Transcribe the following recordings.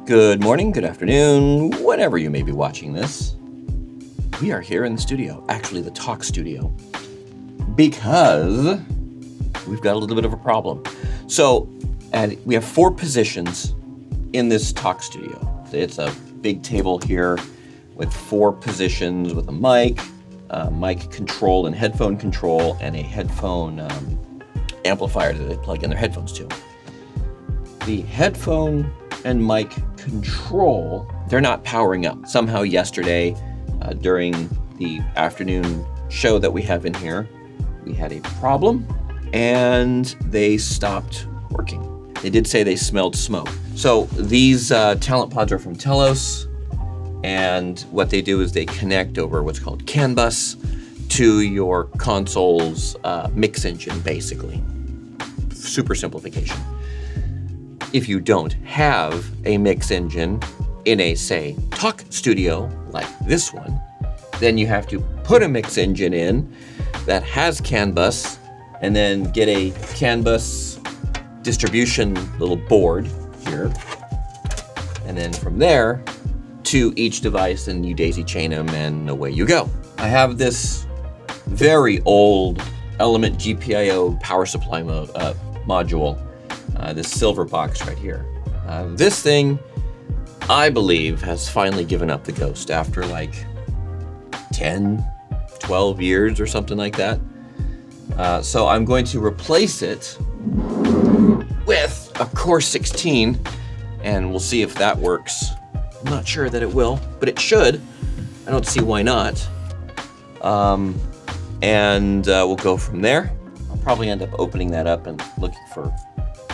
Good morning, good afternoon, whenever you may be watching this. We are here in the studio, actually the talk studio, because we've got a little bit of a problem. So, we have 4 positions in this talk studio. It's a big table here with 4 positions with a mic control and headphone control, and a headphone amplifier that they plug in their headphones to. The headphone and mic control, they're not powering up. Somehow yesterday, during the afternoon show that we have in here, we had a problem and they stopped working. They did say they smelled smoke. So these Talent Pods are from Telos, and what they do is they connect over what's called CAN bus to your console's mix engine, basically. Super simplification. If you don't have a mix engine in a, say, talk studio like this one, then you have to put a mix engine in that has CAN bus, and then get a CAN bus distribution little board here. And then from there to each device, and you daisy chain them, and away you go. I have this very old Element GPIO power supply module. This silver box right here. This thing, I believe, has finally given up the ghost after like 10, 12 years or something like that. So I'm going to replace it with a Core 16, and we'll see if that works. I'm not sure that it will, but it should. I don't see why not. And we'll go from there. I'll probably end up opening that up and looking for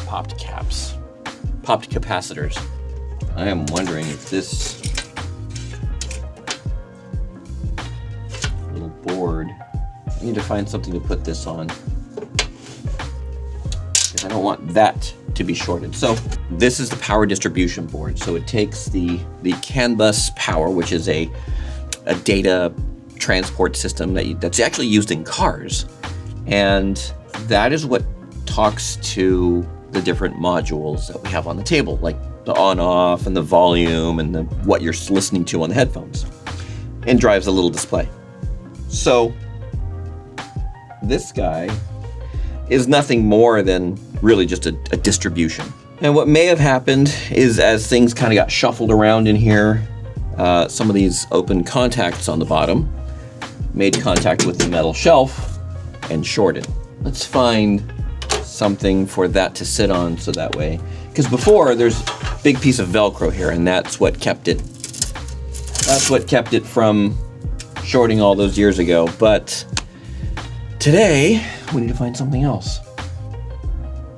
popped caps, popped capacitors. I am wondering if this little board, I need to find something to put this on, because I don't want that to be shorted. So this is the power distribution board. So it takes the CAN bus power, which is a data transport system that's actually used in cars, and that is what talks to the different modules that we have on the table, like the on-off and the volume and what you're listening to on the headphones, and drives a little display. So this guy is nothing more than really just a distribution. And what may have happened is, as things kind of got shuffled around in here, some of these open contacts on the bottom made contact with the metal shelf and shorted. Let's find something for that to sit on, so that way, because before there's a big piece of Velcro here, and that's what kept it from shorting all those years ago. But today we need to find something else.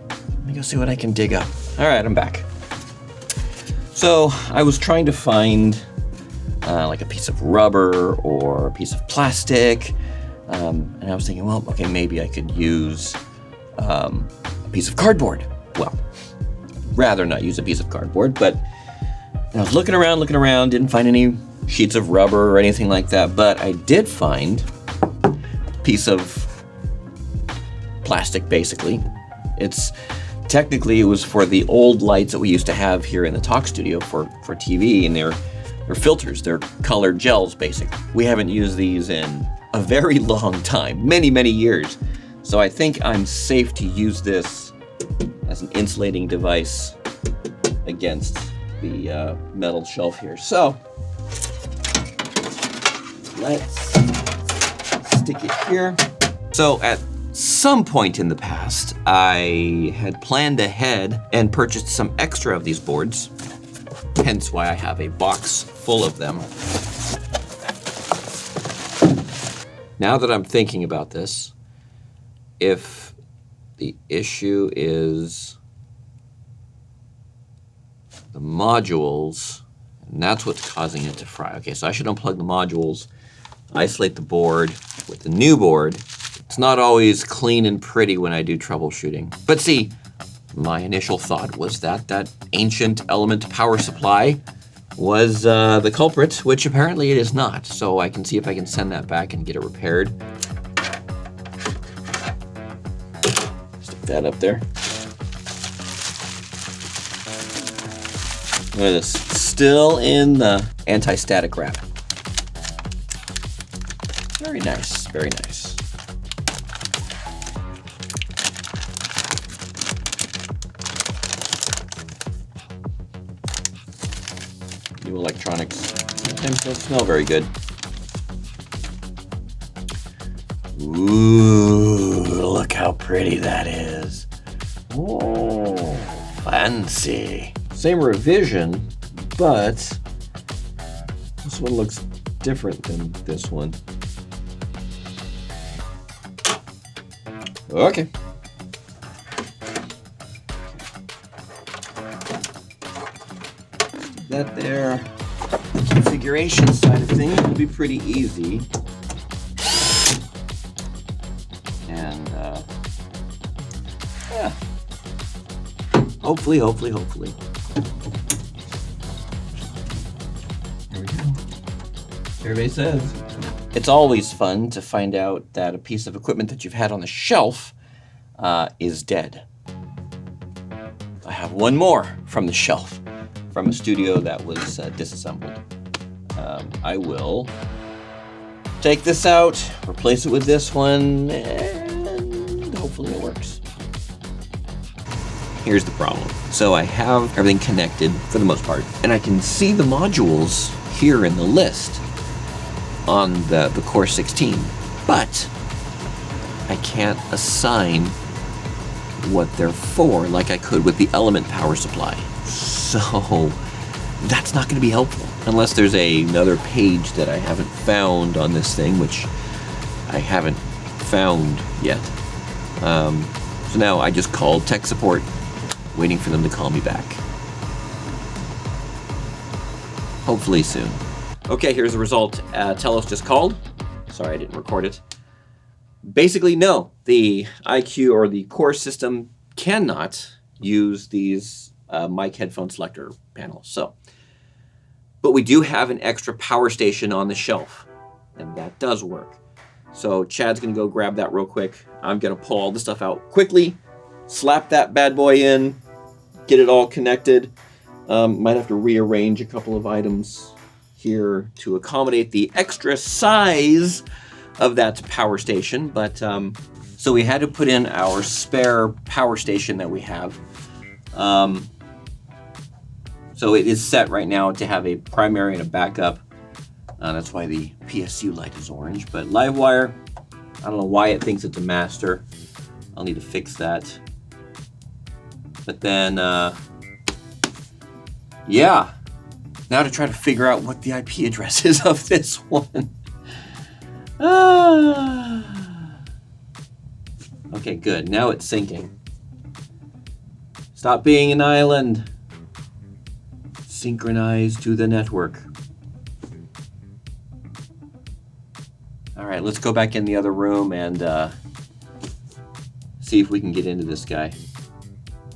Let me go see what I can dig up. All right, I'm back. So I was trying to find like a piece of rubber or a piece of plastic, and I was thinking, well, okay, maybe I could use a piece of cardboard. Well, I'd rather not use a piece of cardboard, but I was looking around, didn't find any sheets of rubber or anything like that, but I did find a piece of plastic, basically. It was for the old lights that we used to have here in the talk studio for TV, and they're filters, they're colored gels, basically. We haven't used these in a very long time, many, many years. So I think I'm safe to use this as an insulating device against the metal shelf here. So let's stick it here. So at some point in the past, I had planned ahead and purchased some extra of these boards, hence why I have a box full of them. Now that I'm thinking about this, if the issue is the modules, and that's what's causing it to fry. Okay, so I should unplug the modules, isolate the board with the new board. It's not always clean and pretty when I do troubleshooting. But see, my initial thought was that ancient Element power supply was the culprit, which apparently it is not. So I can see if I can send that back and get it repaired. Stick that up there. Look at this, still in the anti-static wrap. Very nice, very nice. New electronics sometimes don't smell very good. Ooh, look how pretty that is. Oh, fancy. Same revision, but this one looks different than this one. Okay. That there. The configuration side of things will be pretty easy. And yeah. Hopefully. There we go. Everybody says. It's always fun to find out that a piece of equipment that you've had on the shelf is dead. I have one more from the shelf, from a studio that was disassembled. I will take this out, replace it with this one, and hopefully it works. Here's the problem. So I have everything connected for the most part, and I can see the modules here in the list on the Core 16, but I can't assign what they're for like I could with the Element power supply. So that's not going to be helpful unless there's another page that I haven't found on this thing, which I haven't found yet. So now I just called tech support, waiting for them to call me back. Hopefully soon. Okay, here's the result. Telos just called. Sorry, I didn't record it. Basically, no, the iCUE or the Core system cannot use these mic headphone selector panels. But we do have an extra power station on the shelf, and that does work. So Chad's gonna go grab that real quick. I'm gonna pull all this stuff out quickly, slap that bad boy in, get it all connected. Might have to rearrange a couple of items here to accommodate the extra size of that power station, but so we had to put in our spare power station that we have. So it is set right now to have a primary and a backup. That's why the PSU light is orange, but Livewire, I don't know why it thinks it's a master. I'll need to fix that. But then, yeah, now to try to figure out what the IP address is of this one. Okay, good. Now it's syncing. Stop being an island. Synchronize to the network. All right, let's go back in the other room and see if we can get into this guy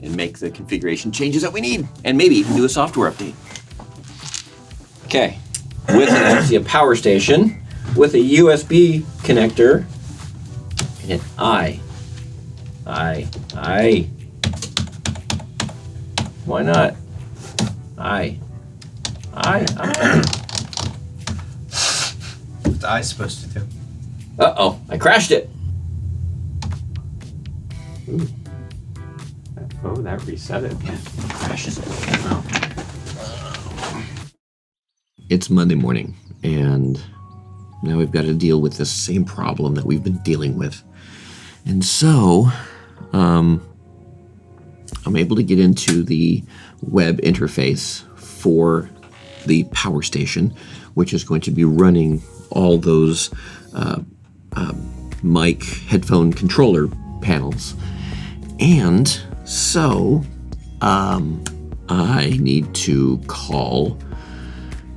and make the configuration changes that we need, and maybe even do a software update. Okay, with obviously a power station, with a USB connector, and an I. Why not? What's the I supposed to do? Uh-oh, I crashed it. Ooh. Oh, that reset it. Yeah, it crashes it. It's Monday morning, and now we've got to deal with the same problem that we've been dealing with. And so, I'm able to get into the web interface for the power station, which is going to be running all those mic headphone controller panels. And so, I need to call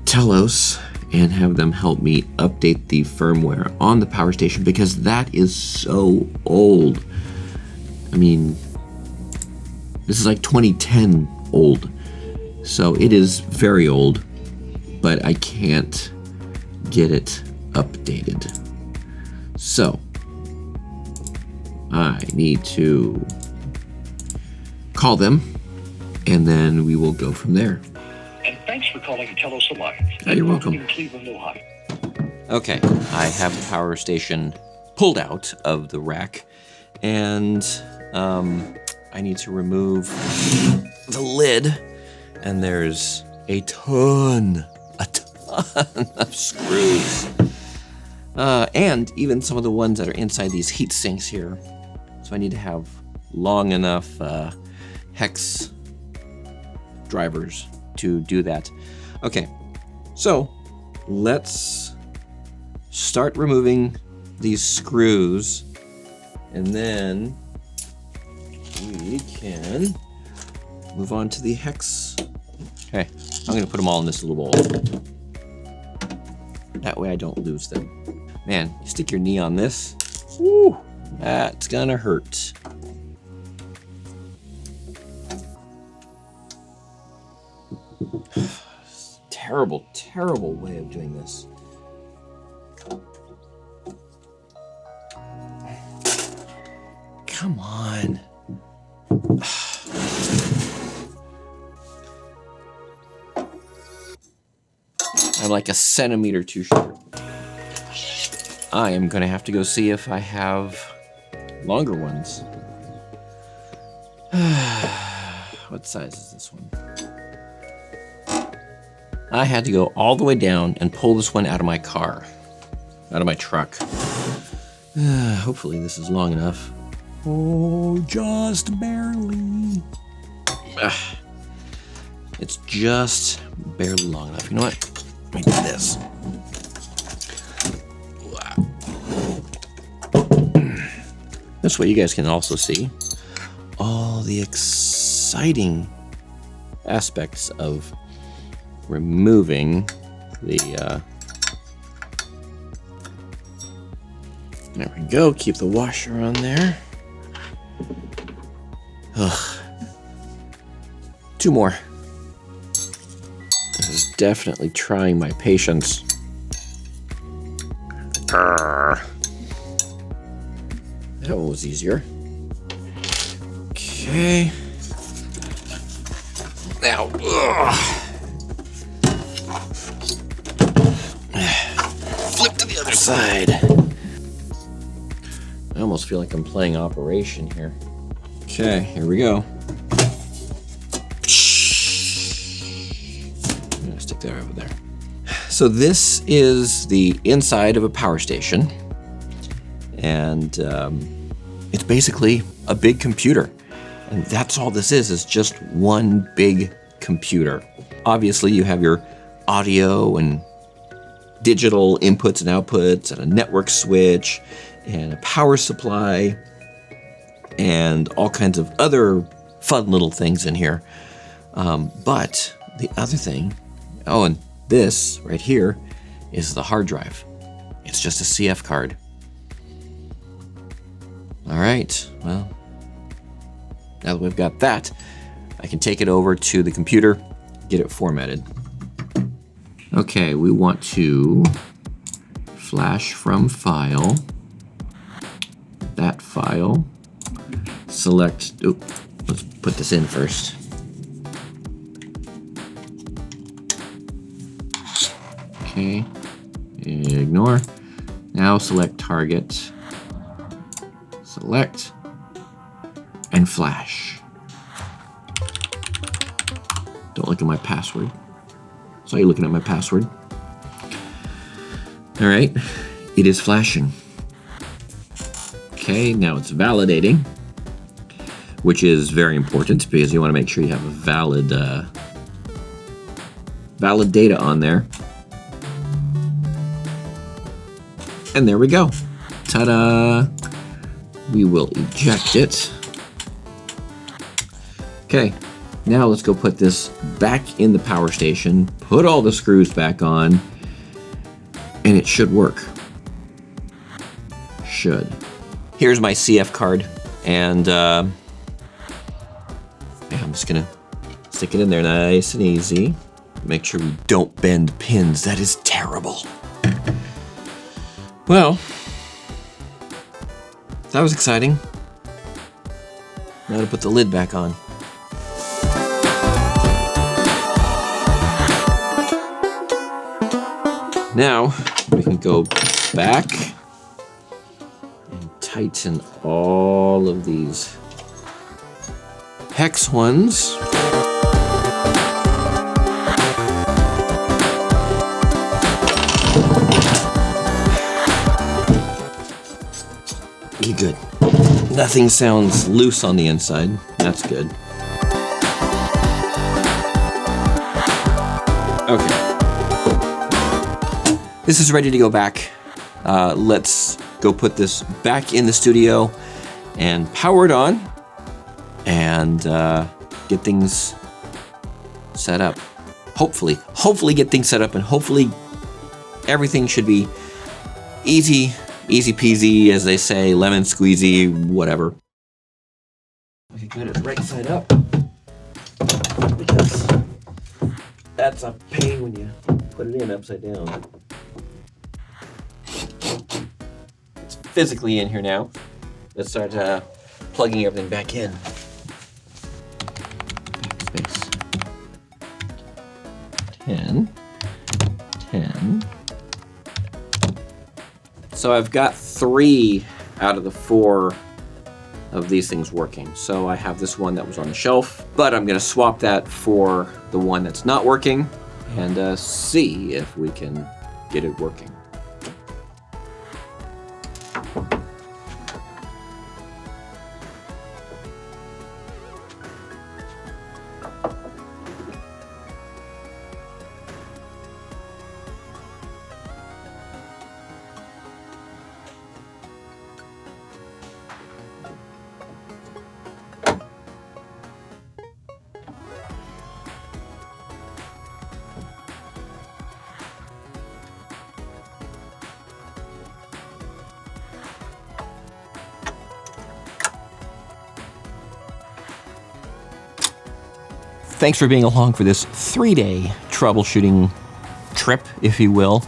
Telos and have them help me update the firmware on the power station, because that is so old. I mean, this is like 2010 old. So it is very old, but I can't get it updated. So I need to call them, and then we will go from there. Thanks for calling TeleSelect. Oh, you're welcome. In Cleveland, Ohio. Okay, I have the power station pulled out of the rack, and I need to remove the lid, and there's a ton of screws. And even some of the ones that are inside these heat sinks here. So I need to have long enough hex drivers to do that. Okay, so let's start removing these screws, and then we can move on to the hex. Okay, I'm gonna put them all in this little bowl. That way I don't lose them. Man, you stick your knee on this, woo, that's gonna hurt. Terrible, terrible way of doing this. Come on. I'm like a centimeter too short. I am gonna have to go see if I have longer ones. What size is this one? I had to go all the way down and pull this one out of my car, out of my truck. Hopefully this is long enough. Oh, just barely. It's just barely long enough. You know what? Let me do this. This way you guys can also see all the exciting aspects of removing the there we go. Keep the washer on there. Ugh. 2 more. This is definitely trying my patience. That one was easier. Okay. Now, flip to the other side. I almost feel like I'm playing Operation here. Okay, here we go. I'm gonna stick that over there. So this is the inside of a power station, and it's basically a big computer. And that's all this is just one big computer. Obviously, you have your audio and digital inputs and outputs, and a network switch, and a power supply, and all kinds of other fun little things in here. But the other thing, oh, and this right here is the hard drive. It's just a CF card. All right, well, now that we've got that, I can take it over to the computer, get it formatted. Okay, we want to flash from file, that file, select, let's put this in first. Okay, ignore. Now select target, select, and flash. Don't look at my password. Saw you looking at my password. All right, it is flashing. Okay, now it's validating, which is very important because you want to make sure you have a valid data on there. And there we go. Ta-da! We will eject it. Okay, now let's go put this back in the power station, put all the screws back on, and it should work. Should. Here's my CF card, and yeah, I'm just gonna stick it in there nice and easy. Make sure we don't bend pins. That is terrible. Well, that was exciting. Now to put the lid back on. Now we can go back and tighten all of these hex ones. You're good. Nothing sounds loose on the inside. That's good. Okay. This is ready to go back. Let's go put this back in the studio and power it on and get things set up. Hopefully get things set up, and hopefully everything should be easy peasy, as they say, lemon squeezy, whatever. Okay, good, it's right side up. Because that's a pain when you put it in upside down. It's physically in here now. Let's start plugging everything back in. Backspace. 10. So I've got 3 out of the 4 of these things working. So I have this one that was on the shelf, but I'm gonna swap that for the one that's not working and see if we can get it working. Thanks for being along for this 3-day troubleshooting trip, if you will.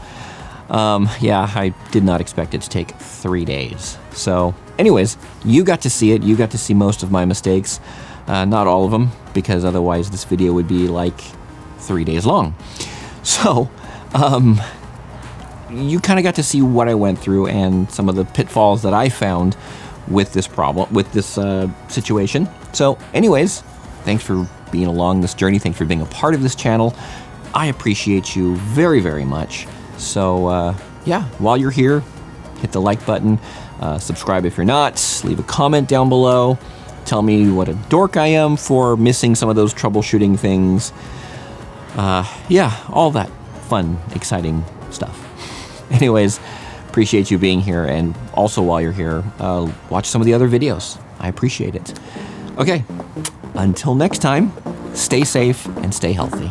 Yeah, I did not expect it to take 3 days. So anyways, you got to see it. You got to see most of my mistakes. Not all of them, because otherwise this video would be like 3 days long. So you kind of got to see what I went through and some of the pitfalls that I found with this problem, with this situation. So anyways, thanks for being along this journey. Thanks for being a part of this channel. I appreciate you very, very much. So yeah, while you're here, hit the like button, subscribe if you're not, leave a comment down below, tell me what a dork I am for missing some of those troubleshooting things. Yeah, all that fun, exciting stuff. Anyways, appreciate you being here, and also while you're here, watch some of the other videos. I appreciate it. Okay, until next time, stay safe and stay healthy.